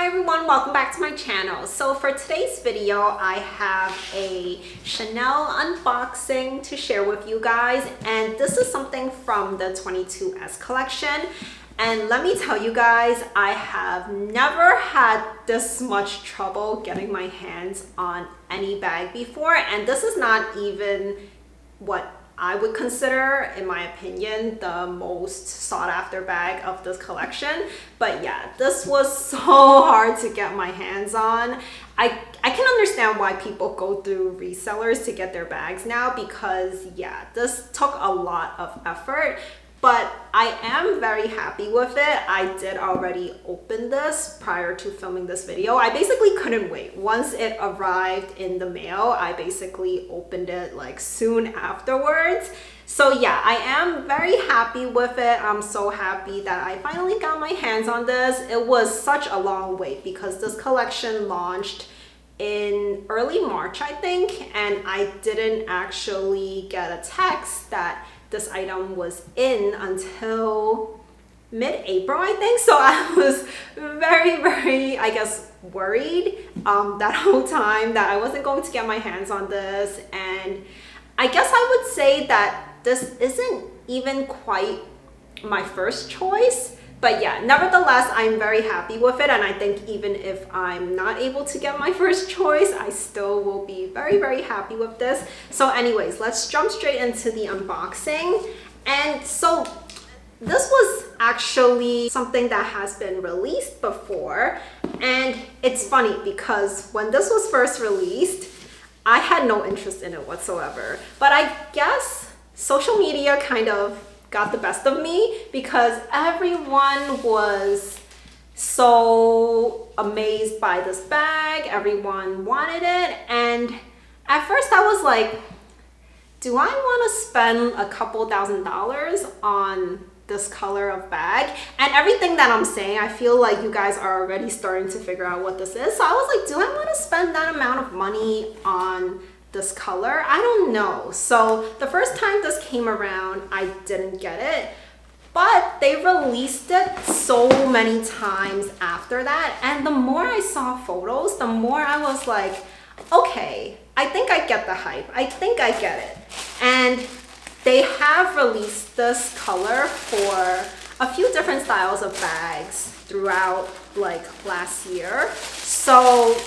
Hi everyone, welcome back to my channel. So for today's video, I have a Chanel unboxing to share with you guys, and this is something from the 22S collection. And let me tell you guys, I have never had this much trouble getting my hands on any bag before, and this is not even what I would consider, in my opinion, the most sought after bag of this collection. But yeah, this was so hard to get my hands on. I can understand why people go through resellers to get their bags now, because yeah, this took a lot of effort. But I am very happy with it. I did already open this prior to filming this video. I basically couldn't wait. Once it arrived in the mail, I basically opened it like soon afterwards. So yeah, I am very happy with it. I'm so happy that I finally got my hands on this. It was such a long wait because this collection launched in early March, I think, and I didn't actually get a text that this item was in until mid-April, I think. So I was very, I guess, worried that whole time that I wasn't going to get my hands on this. And I guess I would say that this isn't even quite my first choice. But yeah, nevertheless, I'm very happy with it. And I think even if I'm not able to get my first choice, I still will be very happy with this. So anyways, let's jump straight into the unboxing. And so this was actually something that has been released before. And it's funny because when this was first released, I had no interest in it whatsoever. But I guess social media kind of got the best of me because everyone was so amazed by this bag. Everyone wanted it, and at first I was like, do I want to spend a couple $1,000s on this color of bag? And everything that I'm saying, I feel like you guys are already starting to figure out what this is. So I was like, do I want to spend that amount of money on this color? I don't know. So the first time this came around, I didn't get it, but they released it so many times after that, and the more I saw photos, the more I was like, okay, I think I get the hype. I think I get it. And they have released this color for a few different styles of bags throughout like last year. So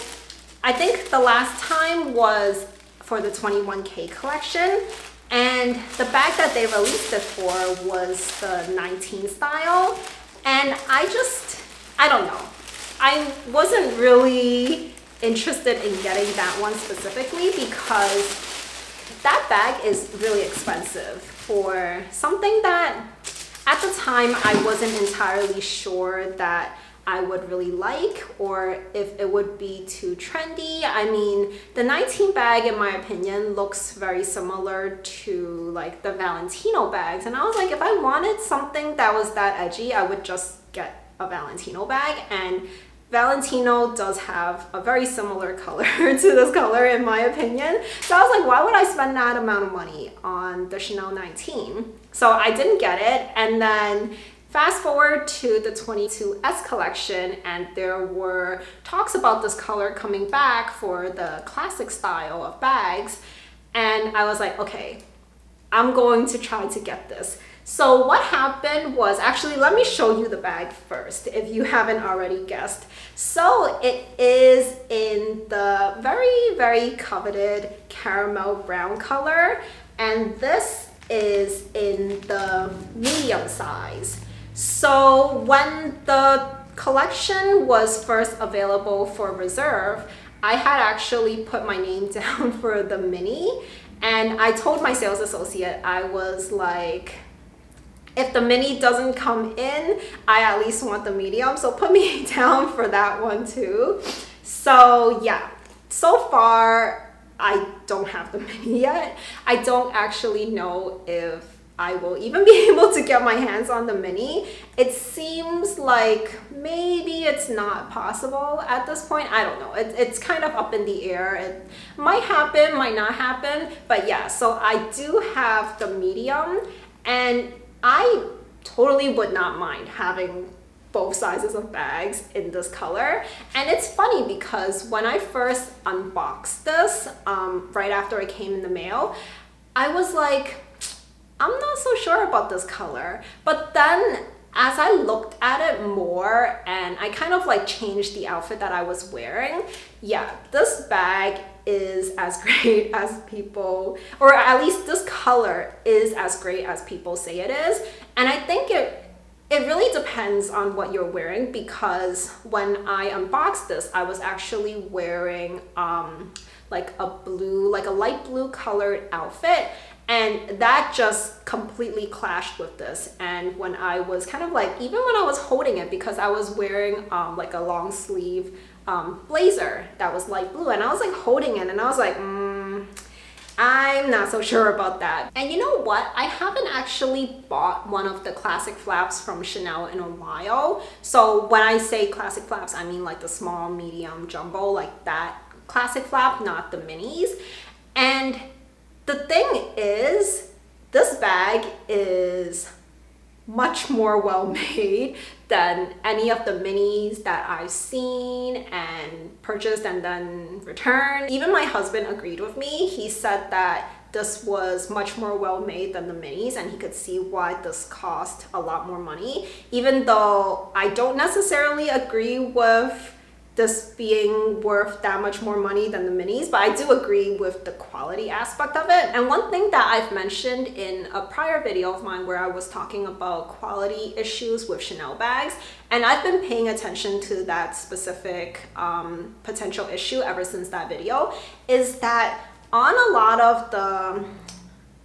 I think the last time was for the 21K collection, and the bag that they released it for was the 19 style, and I don't know, I wasn't really interested in getting that one specifically because that bag is really expensive for something that at the time I wasn't entirely sure that I would really like, or if it would be too trendy. I mean, the 19 bag, in my opinion, looks very similar to like the Valentino bags. And I was like, if I wanted something that was that edgy, I would just get a Valentino bag. And Valentino does have a very similar color to this color, in my opinion. So I was like, why would I spend that amount of money on the Chanel 19? So I didn't get it. And then fast forward to the 22S collection, and there were talks about this color coming back for the classic style of bags. And I was like, okay, I'm going to try to get this. So what happened was, actually, let me show you the bag first, if you haven't already guessed. So it is in the very coveted caramel brown color, and this is in the medium size. So when the collection was first available for reserve, I had actually put my name down for the mini, and I told my sales associate, I was like, if the mini doesn't come in, I at least want the medium, so put me down for that one too. So yeah, so far I don't have the mini yet. I don't actually know if I will even be able to get my hands on the mini. It seems like maybe it's not possible at this point. I don't know. It's kind of up in the air. It might happen, might not happen. But yeah, so I do have the medium, and I totally would not mind having both sizes of bags in this color. And it's funny because when I first unboxed this, right after it came in the mail, I was like, I'm not so sure about this color. But then as I looked at it more and I kind of like changed the outfit that I was wearing, yeah, this bag is as great as people, or at least this color is as great as people say it is. And I think it really depends on what you're wearing, because when I unboxed this, I was actually wearing like a light blue colored outfit, and that just completely clashed with this. And when I was kind of like, even when I was holding it, because I was wearing like a long sleeve blazer that was light blue, and I was like holding it and I was like, I'm not so sure about that. And you know what? I haven't actually bought one of the classic flaps from Chanel in a while. So when I say classic flaps, I mean like the small, medium, jumbo, like that classic flap, not the minis. And the thing is, this bag is much more well made than any of the minis that I've seen and purchased and then returned. Even my husband agreed with me. He said that this was much more well made than the minis, and he could see why this cost a lot more money, even though I don't necessarily agree with this being worth that much more money than the minis, but I do agree with the quality aspect of it. And one thing that I've mentioned in a prior video of mine where I was talking about quality issues with Chanel bags, and I've been paying attention to that specific potential issue ever since that video, is that on a lot of the,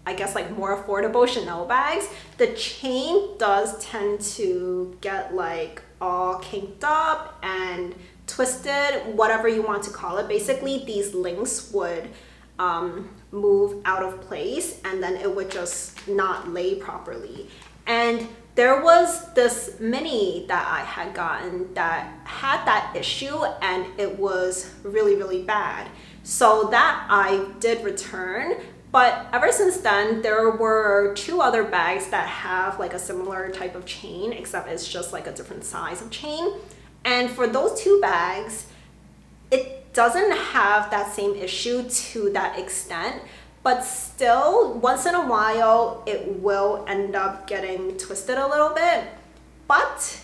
I guess like more affordable Chanel bags, the chain does tend to get like all kinked up and twisted, whatever you want to call it. Basically, these links would move out of place and then it would just not lay properly. And there was this mini that I had gotten that had that issue, and it was really, really bad. So that I did return. But ever since then, there were two other bags that have like a similar type of chain, except it's just like a different size of chain. And for those two bags, it doesn't have that same issue to that extent, but still, once in a while, it will end up getting twisted a little bit. But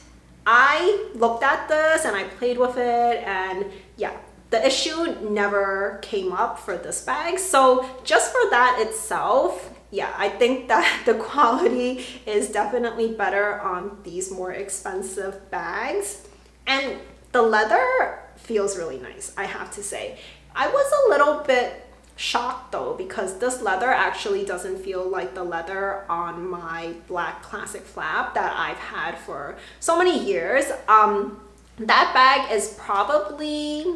I looked at this and I played with it, and yeah, the issue never came up for this bag. So just for that itself, yeah, I think that the quality is definitely better on these more expensive bags. And the leather feels really nice, I have to say. I was a little bit shocked though, because this leather actually doesn't feel like the leather on my black classic flap that I've had for so many years. That bag is probably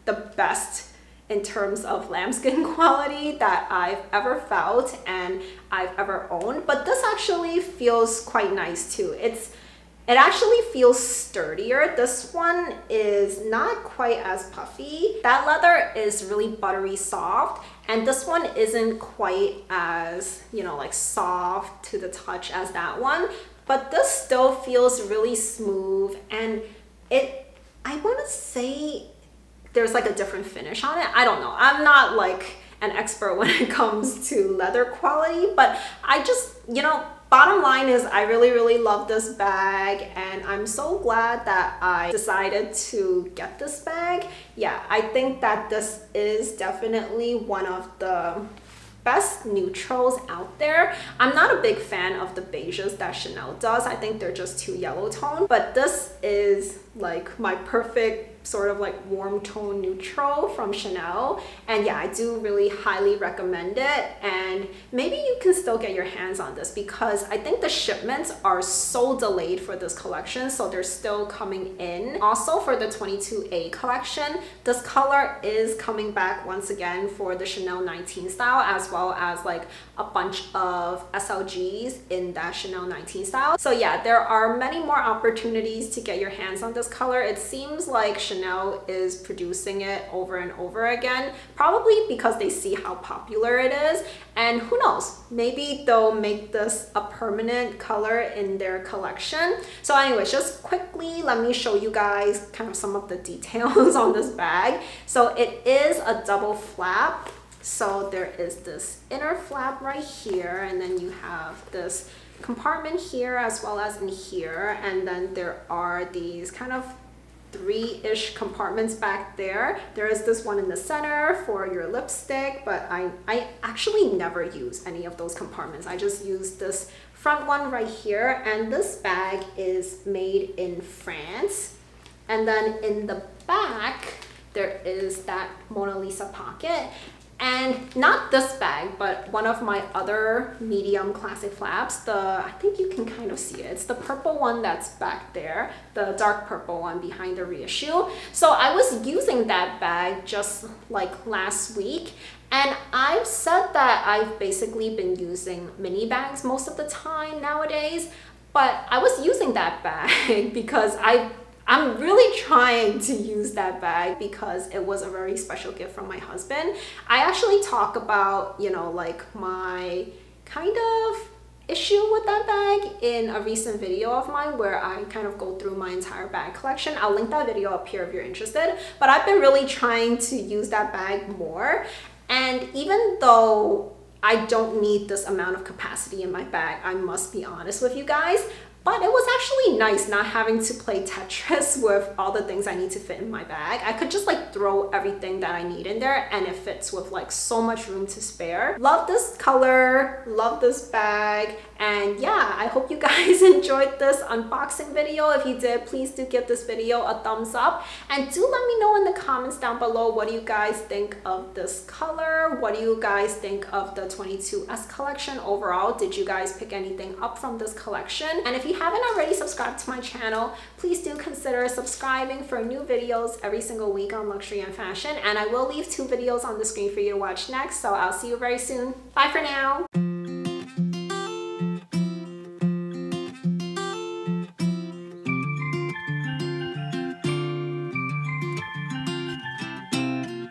the best in terms of lambskin quality that I've ever felt and I've ever owned. But this actually feels quite nice too. It actually feels sturdier. This one is not quite as puffy. That leather is really buttery soft, and this one isn't quite as, you know, like soft to the touch as that one. But this still feels really smooth, and I want to say there's like a different finish on it. I don't know. I'm not like an expert when it comes to leather quality, but I just, you know, bottom line is I really, really love this bag, and I'm so glad that I decided to get this bag. Yeah, I think that this is definitely one of the best neutrals out there. I'm not a big fan of the beiges that Chanel does. I think they're just too yellow tone, but this is like my perfect sort of like warm tone neutral from Chanel. And yeah, I do really highly recommend it, and maybe you can still get your hands on this because I think the shipments are so delayed for this collection, so they're still coming in. Also for the 22A collection, this color is coming back once again for the Chanel 19 style, as well as like a bunch of SLGs in that Chanel 19 style. So yeah, there are many more opportunities to get your hands on this this color. It seems like Chanel is producing it over and over again, probably because they see how popular it is. And who knows, maybe they'll make this a permanent color in their collection. So anyways, just quickly, let me show you guys kind of some of the details on this bag. So it is a double flap. So there is this inner flap right here, and then you have this compartment here as well as in here, and then there are these kind of three-ish compartments back there. There is this one in the center for your lipstick, but I actually never use any of those compartments. I just use this front one right here, and this bag is made in France. And then in the back there is that Mona Lisa pocket. And not this bag, but one of my other medium classic flaps, I think you can kind of see it. It's the purple one that's back there, the dark purple one behind the reissue. So I was using that bag just like last week, and I've said that I've basically been using mini bags most of the time nowadays, but I was using that bag because I'm really trying to use that bag because it was a very special gift from my husband. I actually talk about, you know, like my kind of issue with that bag in a recent video of mine where I kind of go through my entire bag collection. I'll link that video up here if you're interested. But I've been really trying to use that bag more. And even though I don't need this amount of capacity in my bag, I must be honest with you guys, but it was actually nice not having to play Tetris with all the things I need to fit in my bag. I could just like throw everything that I need in there and it fits with like so much room to spare. Love this color, love this bag, and yeah, I hope you guys enjoyed this unboxing video. If you did, please do give this video a thumbs up, and do let me know in the comments down below, what do you guys think of this color? What do you guys think of the 22S collection overall? Did you guys pick anything up from this collection? And if you haven't already subscribed to my channel, please do consider subscribing for new videos every single week on luxury and fashion. And I will leave 2 videos on the screen for you to watch next, so I'll see you very soon. Bye for now.